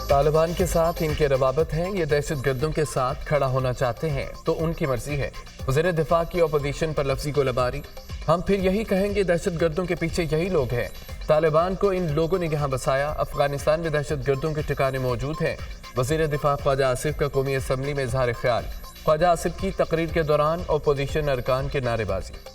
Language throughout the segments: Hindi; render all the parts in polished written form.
तालिबान के साथ इनके रवाबत हैं, ये दहशत गर्दों के साथ खड़ा होना चाहते हैं तो उनकी मर्जी है। वज़ीर दिफा की अपोजिशन पर लफ्ज़ी गोलाबारी। हम फिर यही कहेंगे, दहशत गर्दों के पीछे यही लोग हैं। तालिबान को इन लोगों ने यहाँ बसाया। अफगानिस्तान में दहशत गर्दों के ठिकाने मौजूद हैं। वज़ीर दिफा ख्वाजा आसिफ का कौमी असम्बली में इजहार ख्याल। ख्वाजा आसिफ की तकरीर के दौरान अपोजिशन अरकान की नारेबाजी।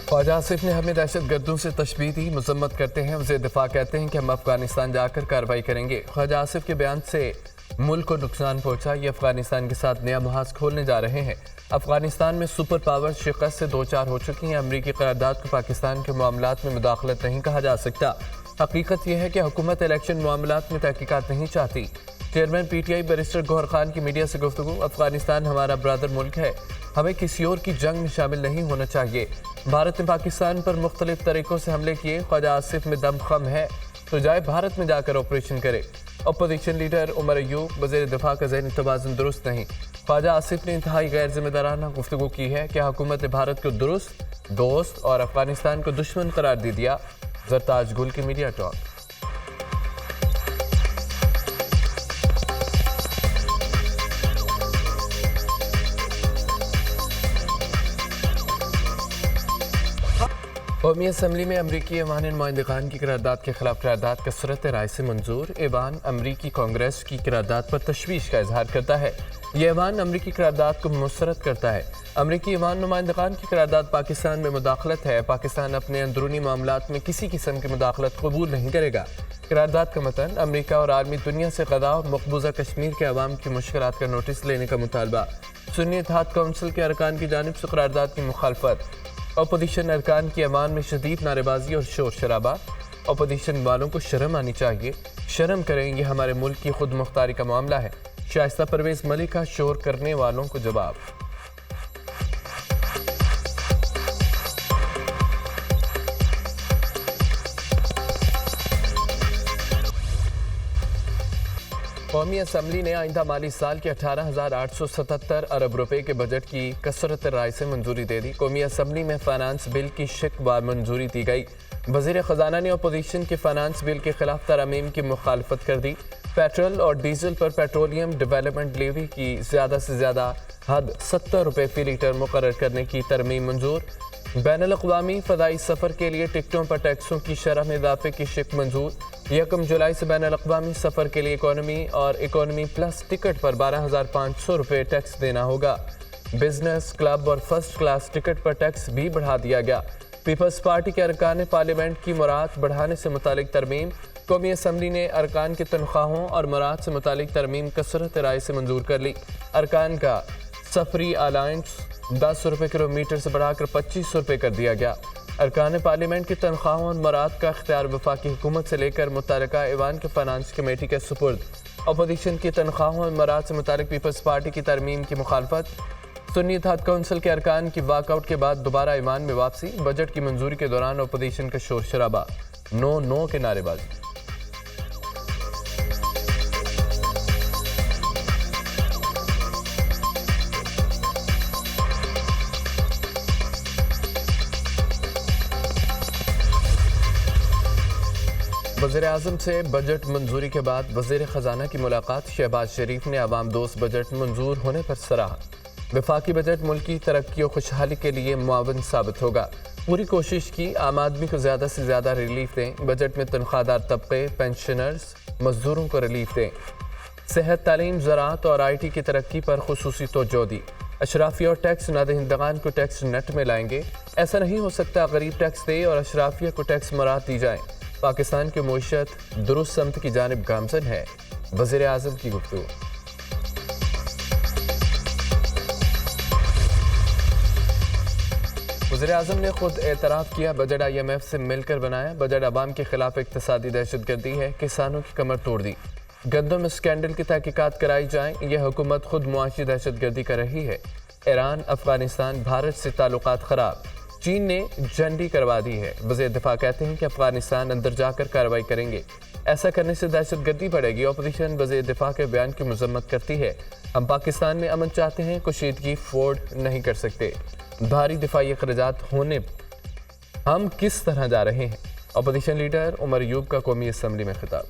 ख्वाजा आसिफ ने हमें दहशत गर्दों से तशबीह दी, मजम्मत करते हैं। वज़ीर दिफा कहते हैं कि हम अफगानिस्तान जाकर कार्रवाई करेंगे। ख्वाजा आसिफ के बयान से मुल्क को नुकसान पहुंचा। ये अफगानिस्तान के साथ नया मुहाज खोलने जा रहे हैं। अफगानिस्तान में सुपर पावर शिकस्त से दो चार हो चुकी हैं। अमरीकी करारदाद को पाकिस्तान के मामलात में मुदाखलत नहीं कहा जा सकता। हकीकत यह है कि हुकूमत इलेक्शन मामलात में तहकीकात नहीं चाहती। Chairman PTI barrister Gohar Khan की मीडिया से गुफ्तगू। अफगानिस्तान हमारा ब्रदर मुल्क है, हमें किसी और की जंग में शामिल नहीं होना चाहिए। भारत ने पाकिस्तान पर मुख्तलिफ तरीकों से हमले किए। ख्वाजा आसिफ में दम खम है तो जाए भारत में जाकर ऑपरेशन करे। अपोजिशन लीडर उमर अयूब, वज़ीर दिफा का ज़हनी तवाज़ुन दुरुस्त नहीं। ख्वाजा आसिफ ने इंतहाई गैर जिम्मेदाराना गुफ्तगू की है कि हुकूमत भारत को दुरुस्त दोस्त और अफगानिस्तान को दुश्मन करार दे दिया। जरताज गुल की मीडिया टॉक। कौमी असम्बली में अमरीकी ऐवान नुमाइंदगान की करारदाद के खिलाफ करारदाद कसरत राय से मंजूर। ऐवान अमरीकी कांग्रेस की करारदाद पर तशवीश का इजहार करता है। यह ऐवान अमरीकी करारदाद को मुसरत करता है। अमरीकी ऐवान नुमाइंदगान की करारदाद पाकिस्तान में मुदाखलत है। पाकिस्तान अपने अंदरूनी मामलात में किसी किस्म की मुदाखलत कबूल नहीं करेगा। करारदाद का मतन अमरीका और आलमी दुनिया से गदा और मकबूजा कश्मीर के अवाम की मुश्किलात का नोटिस लेने का मुतालबा। सुन्नी इत्तेहाद कौंसिल के अरकान की जानिब से करारदाद की मुखालफत। अपोजिशन अरकान की ऐवान में शदीद नारेबाजी और शोर शराबा। अपोजिशन वालों को शर्म आनी चाहिए, शर्म करें, ये हमारे मुल्क की खुद मुख्तारी का मामला है। शाइस्ता परवेज मलिक का शोर करने वालों को जवाब। कौमी असम्बली ने आइंदा माली साल के 18,877 अरब रुपए के बजट की कसरत राय से मंजूरी दे दी। कौमी असम्बली में फाइनेंस बिल की शिकवार मंजूरी दी गई। वज़ीर ख़जाना ने अपोजिशन के फाइनेंस बिल के खिलाफ तरमीम की मुखालफत कर दी। पेट्रोल और डीजल पर पेट्रोलियम डेवलपमेंट लेवी की ज़्यादा से ज़्यादा हद 70 रुपये फ़ी लीटर मुकर्रर करने की तरमीम मंजूर। बैनुल-अक़वामी फ़ज़ाई सफ़र के लिए टिकटों पर टैक्सों की शरह में इजाफे की शिक मंजूर। 1 जुलाई से बैनुल-अक़वामी सफ़र के लिए इकोनॉमी और इकोनॉमी प्लस टिकट पर 12,500 रुपये टैक्स देना होगा। बिजनेस क्लब और फर्स्ट क्लास टिकट पर टैक्स भी बढ़ा दिया गया। पीपल्स पार्टी के अरकान पार्लियामेंट की मुराद बढ़ाने से मुतालिक तरमीम। कौमी असम्बली ने अरकान की तनख्वाहों और मुराद से मुतालिक तरमीम कसरत राय से मंजूर कर ली। अरकान का सफरी अलाउंस 10 रुपये किलोमीटर से बढ़ाकर 2500 रुपये कर दिया गया। अरकान पार्लियामेंट की तनख्वाहों और मराद का इख्तियार वफाकी हुकूमत से लेकर मुतल्लिका ऐवान के फाइनेंस कमेटी के सुपुर्द। अपोजिशन की तनख्वाहों और मराद से मुतालिक पीपल्स पार्टी की तरमीम की मुखालफत। सुन्नी इत्तेहाद कौंसिल के अरकान की वाकआउट के बाद दोबारा ऐवान में वापसी। बजट की मंजूरी के दौरान अपोजिशन का शोर शराबा, नो नो के नारेबाजी। वज़ीर आज़म से बजट मंजूरी के बाद वज़ीर ख़जाना की मुलाकात। शहबाज शरीफ ने अवाम दोस्त बजट मंजूर होने पर सराहा। वफाकी बजट मुल्क की तरक्की और खुशहाली के लिए मुआवन साबित होगा। पूरी कोशिश की आम आदमी को ज़्यादा से ज़्यादा रिलीफ दें। बजट में तनख्वाहदार तबके, पेंशनर्स, मजदूरों को रिलीफ दें। सेहत, तालीम, ज़राअत और IT की तरक्की पर खुसूसी तवज्जो दी। अशराफिया और टैक्स नादहिंदगान को टैक्स नेट में लाएंगे। ऐसा नहीं हो सकता गरीब टैक्स दे और अशराफिया को टैक्स मराद दी जाए। पाकिस्तान की मईशत दुरुस्त समत की जानिब गामजन है। वज़ीर आज़म की गुफ्तगू। वज़ीर आज़म ने खुद एतराफ़ किया, बजट IMF से मिलकर बनाया। बजट अवाम के खिलाफ इक़्तिसादी दहशतगर्दी है। किसानों की कमर तोड़ दी। गंदम स्कैंडल की तहकीकात कराई जाए। यह हुकूमत खुद मुआशी दहशतगर्दी कर रही है। ईरान, अफगानिस्तान, भारत से ताल्लुकात ख़राब। चीन ने झंडी करवा दी है। वज़ीर दिफा कहते हैं कि अफगानिस्तान अंदर जाकर कार्रवाई करेंगे। ऐसा करने से दहशतगर्दी बढ़ेगी। अपोजिशन वज़ीर दिफा के बयान की मजम्मत करती है। हम पाकिस्तान में अमन चाहते हैं, कुशीदगी फोर्ड नहीं कर सकते। भारी दिफाई अखराजात होने हम किस तरह जा रहे हैं? अपोजिशन लीडर उमर अयूब का कौमी असम्बली में खिताब।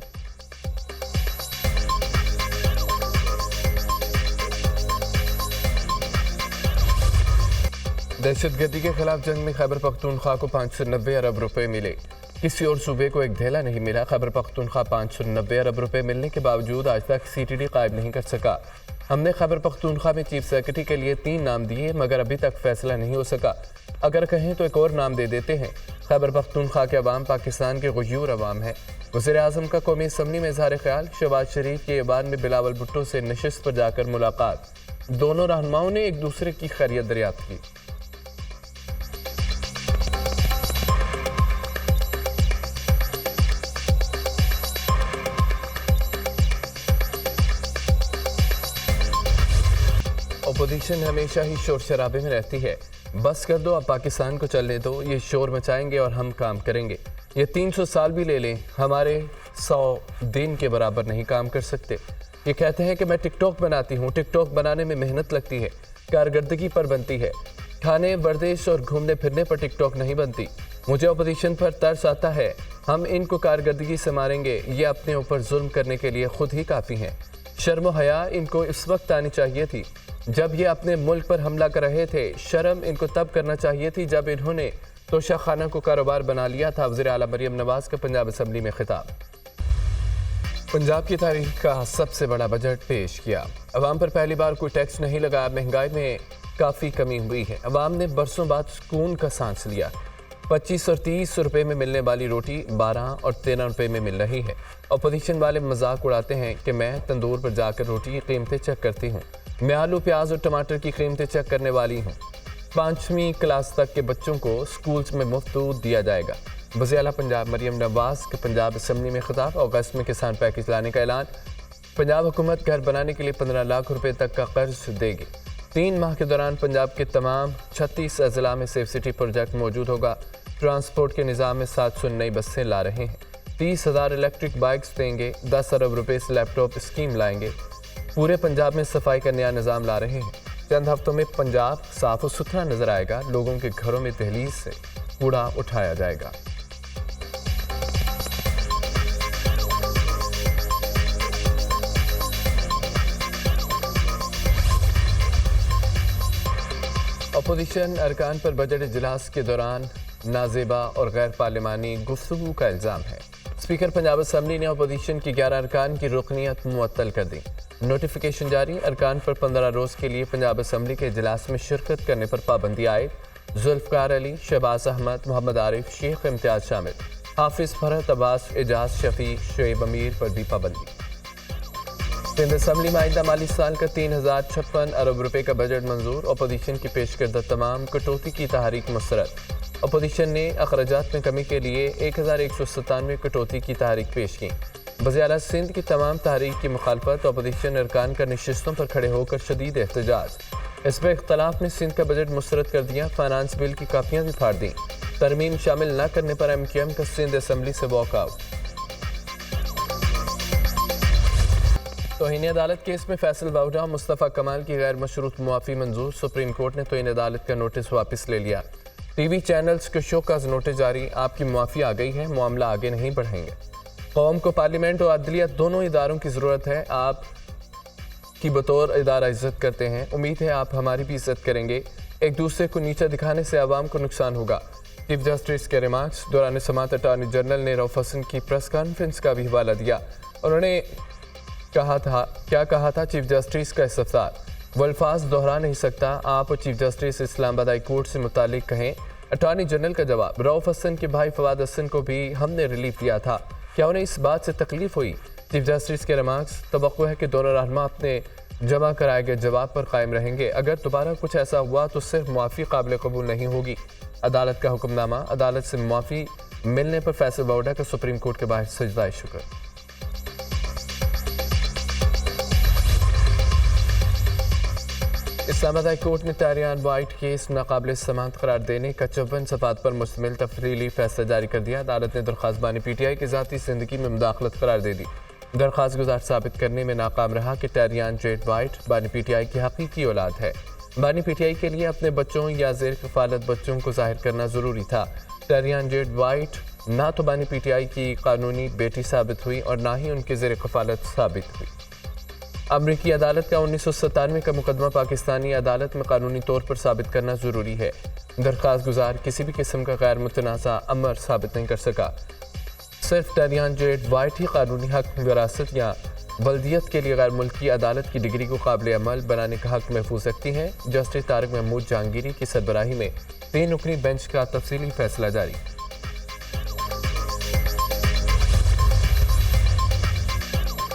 दहशतगर्दी के खिलाफ जंग में खैबर पख्तूनख्वा को 590 अरब रुपए मिले। किसी और सूबे को एक धेला नहीं मिला। खैबर पख्तूनख्वा 590 अरब रुपए मिलने के बावजूद आज तक CTD कायम नहीं कर सका। हमने खैबर पख्तूनख्वा में चीफ सेक्रेटरी के लिए 3 नाम दिए मगर अभी तक फैसला नहीं हो सका। अगर कहें तो एक और नाम दे देते हैं। खैबर पख्तूनख्वा के अवाम पाकिस्तान के गयूर अवाम है। वज़ीर आज़म का कौमी असम्बली में इज़हार ख्याल। शहबाज शरीफ के ऐवान में बिलावल भुट्टो से नशिस्त पर जाकर मुलाकात। दोनों रहनुमाओं ने एक दूसरे की खैरियत दरियाफ्त की। अपोजिशन हमेशा ही शोर शराबे में रहती है। बस कर दो, अब पाकिस्तान को चलने दो। ये शोर मचाएंगे और हम काम करेंगे। ये 300 साल भी ले लें, हमारे 100 दिन के बराबर नहीं काम कर सकते। ये कहते हैं कि मैं टिकटॉक बनाती हूँ। टिकटॉक बनाने में मेहनत लगती है, कारकर्दगी पर बनती है। खाने वर्जिश और घूमने फिरने पर टिकटॉक नहीं बनती। मुझे अपोजिशन पर तरस आता है। हम इनको कारकर्दगी से मारेंगे। ये अपने ऊपर जुल्म करने के लिए खुद ही काफ़ी हैं। शर्म हया इनको इस वक्त आनी चाहिए थी जब ये अपने मुल्क पर हमला कर रहे थे। शर्म इनको तब करना चाहिए थी जब इन्होंने तोशा खाना को कारोबार बना लिया था। वज़ीर आला मरियम नवाज का पंजाब असम्बली में खिताब। पंजाब की तारीख का सबसे बड़ा बजट पेश किया। अवाम पर पहली बार कोई टैक्स नहीं लगा। महंगाई में काफ़ी कमी हुई है। अवाम ने बरसों बाद सुकून का सांस लिया। 25 और 30 रुपए में मिलने वाली रोटी 12 और 13 रुपए में मिल रही है। अपोजिशन वाले मजाक उड़ाते हैं कि मैं तंदूर पर जाकर रोटी की कीमतें चेक करती हूँ। मैं आलू, प्याज और टमाटर की कीमतें चेक करने वाली हूँ। 5वीं क्लास तक के बच्चों को स्कूल्स में मुफ्त दूध दिया जाएगा। वज़ीर आला पंजाब मरियम नवाज के पंजाब असम्बली में खिताब। अगस्त में किसान पैकेज लाने का ऐलान। पंजाब हुकूमत घर बनाने के लिए 15 लाख रुपए तक का कर्ज देगी। 3 माह के दौरान पंजाब के तमाम 36 अजला में सेफ सिटी प्रोजेक्ट मौजूद होगा। ट्रांसपोर्ट के निज़ाम में 700 नई बसें ला रहे हैं। 30,000 इलेक्ट्रिक बाइक्स देंगे। 10 अरब रुपए से लैपटॉप स्कीम लाएंगे। पूरे पंजाब में सफाई का नया निज़ाम ला रहे हैं। चंद हफ्तों में पंजाब साफ और सुथरा नजर आएगा। लोगों के घरों में दहलीज से कूड़ा उठाया जाएगा। अपोजिशन अरकान पर बजट इजलास के दौरान नाजेबा और गैर पार्लिमानी गुफ्तगू का इल्ज़ाम है। स्पीकर पंजाब असम्बली ने अपोजिशन की 11 अरकान की रुकनियत मुअत्तल कर दी। नोटिफिकेशन जारी। अरकान पर 15 रोज़ के लिए पंजाब असम्बली के इजलास में शिरकत करने पर पाबंदी आयद। जुल्फ़कार अली, शहबाज अहमद, मोहम्मद आरिफ, शेख इम्तियाज शामिल। हाफिज फरहत, अब्बास, एजाज शफी, शुएब अमीर पर भी पाबंदी। सिंध असम्बली में आइंदा माली साल का 3056 अरब रुपए का बजट मंजूर। अपोजिशन की पेश करदा तमाम कटौती की तहरीक मुस्तरद। अपोजिशन ने अखराजात में कमी के लिए 1197 कटौती की तहरीक पेश की। वज़ीर आला सिंध की तमाम तहरीक की मुखालफत। अपोजिशन अरकान का नशिस्तों पर खड़े होकर शदीद एहतजाज। इस पर इख्तलाफ ने सिंध का बजट मुस्तरद कर दिया। फाइनेंस बिल की कापियाँ भी फाड़ दी। तरमीम शामिल न करने पर MQM का सिंध असम्बली से वॉकआउट। तौहीन अदालत केस में फैसल बाउडा और मुस्तफ़ा कमाल की गैर मशरूत मुआफ़ी मंजूर। सुप्रीम कोर्ट ने तौहीन अदालत का नोटिस वापस ले लिया। TV चैनल्स को शोकॉज़ नोटिस जारी। आपकी मुआफ़ी आ गई है, मामला आगे नहीं बढ़ाएंगे। कौम को पार्लियामेंट और अदलिया दोनों इदारों की ज़रूरत है। आप की बतौर इदारा इज़्ज़त करते हैं। उम्मीद है आप हमारी भी इज़्ज़त करेंगे। एक दूसरे को नीचा दिखाने से आवाम को नुकसान होगा। चीफ जस्टिस के रिमार्क्स। दौरान समाअत अटॉर्नी जनरल ने रऊफ हसन की प्रेस कॉन्फ्रेंस का भी हवाला दिया। उन्होंने क्या कहा था चीफ जस्टिस का इस्तफसार। वो अल्फाज दोहरा नहीं सकता। आप और chief justice Islamabad high court से मुतालिक कहें। अटॉर्नी जनरल का जवाब। रऊफ हसन के भाई फवाद हसन को भी हमने रिलीफ दिया था। क्या उन्हें इस बात से तकलीफ हुई? चीफ जस्टिस के रिमार्क्स। तवक्को है कि दोनों रहनुमा अपने जमा कराए गए जवाब पर कायम रहेंगे। अगर दोबारा कुछ ऐसा हुआ तो सिर्फ मुआफ़ी काबिल कबूल नहीं होगी। अदालत का हुक्मनामा। अदालत से मुआफ़ी मिलने पर फैसल बाउडा का सुप्रीम कोर्ट के बाहर सजदाए शुक्र। इस्लामाबाद हाई कोर्ट ने तारियान वाइट केस नाकाबिल समाअत करार देने का 54 सफ़ात पर मुश्तमिल तफरीली फैसला जारी कर दिया। अदालत ने दरख्वास्त बानी PTI की ज़ाती ज़िंदगी में मुदाखलत करार दे दी। दरख्वास्त गुजार साबित करने में नाकाम रहा कि तारियान जेट वाइट बानी PTI की हकीकी औलाद है। बानी PTI के लिए अपने बच्चों या ज़ेर कफ़ालत बच्चों को ज़ाहिर करना ज़रूरी था। टरियान जेड वाइट ना तो बानी PTI की कानूनी बेटी साबित हुई और ना ही उनके ज़ेर कफालत साबित हुई। अमरीकी अदालत का 1997 का मुकदमा पाकिस्तानी अदालत में कानूनी तौर पर साबित करना ज़रूरी है। दरख्वास्त गुजार किसी भी किस्म का गैर मुतनाज़ा अमर साबित नहीं कर सका। सिर्फ टरियान जेड वाइट ही कानूनी हक, विरासत या बल्दियत के लिए गैर मुल्की अदालत की डिग्री को काबिल अमल बनाने का हक महफूज रखती हैं। जस्टिस तारिक महमूद जहांगीरी की सरबराही में 3 रुकनी बेंच का तफसीली फैसला जारी।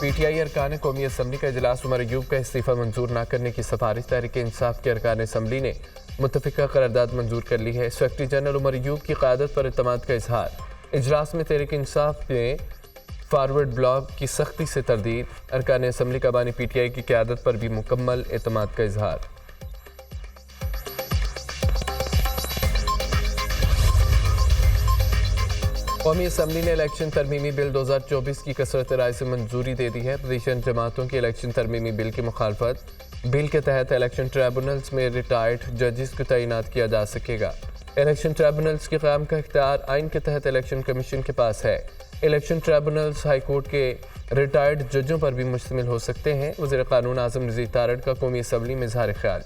PTI अरकान कौमी असम्बली का इजलास उमर अयूब का इस्तीफ़ा मंजूर न करने की सिफारिश तहरीक इंसाफ के अरकान असम्बली ने मुतफ़िका करारदाद मंजूर कर ली है। सेक्रेटरी जनरल उमर अयूब की क़यादत पर एतमाद का इजहार। इजलास में तहरीक इंसाफ ने फॉरवर्ड ब्लॉक की सख्ती से तरदीद। अरकान असम्बली का बानी PTI की क़यादत पर भी मुकम्मल एतमाद का इजहार। कौमी असम्बली ने इलेक्शन तरमीमी बिल 2024 की कसरत राय से मंजूरी दे दी है। अपोजिशन जमातों की इलेक्शन तरमीमी बिल की मुखालफत। बिल के तहत इलेक्शन ट्राइब्यूनल्स में रिटायर्ड जजेस को तैनात किया जा सकेगा। इलेक्शन ट्राइब्यूनल्स के क़याम का इख्तियार आइन के तहत इलेक्शन कमीशन के पास है। इलेक्शन ट्राइब्यूनल्स हाई कोर्ट के रिटायर्ड जजों पर भी मुश्तमिल हो सकते हैं। वज़ीर क़ानून आज़म नज़ीर तारड़ का कौमी असम्बली में इज़हार ख्याल।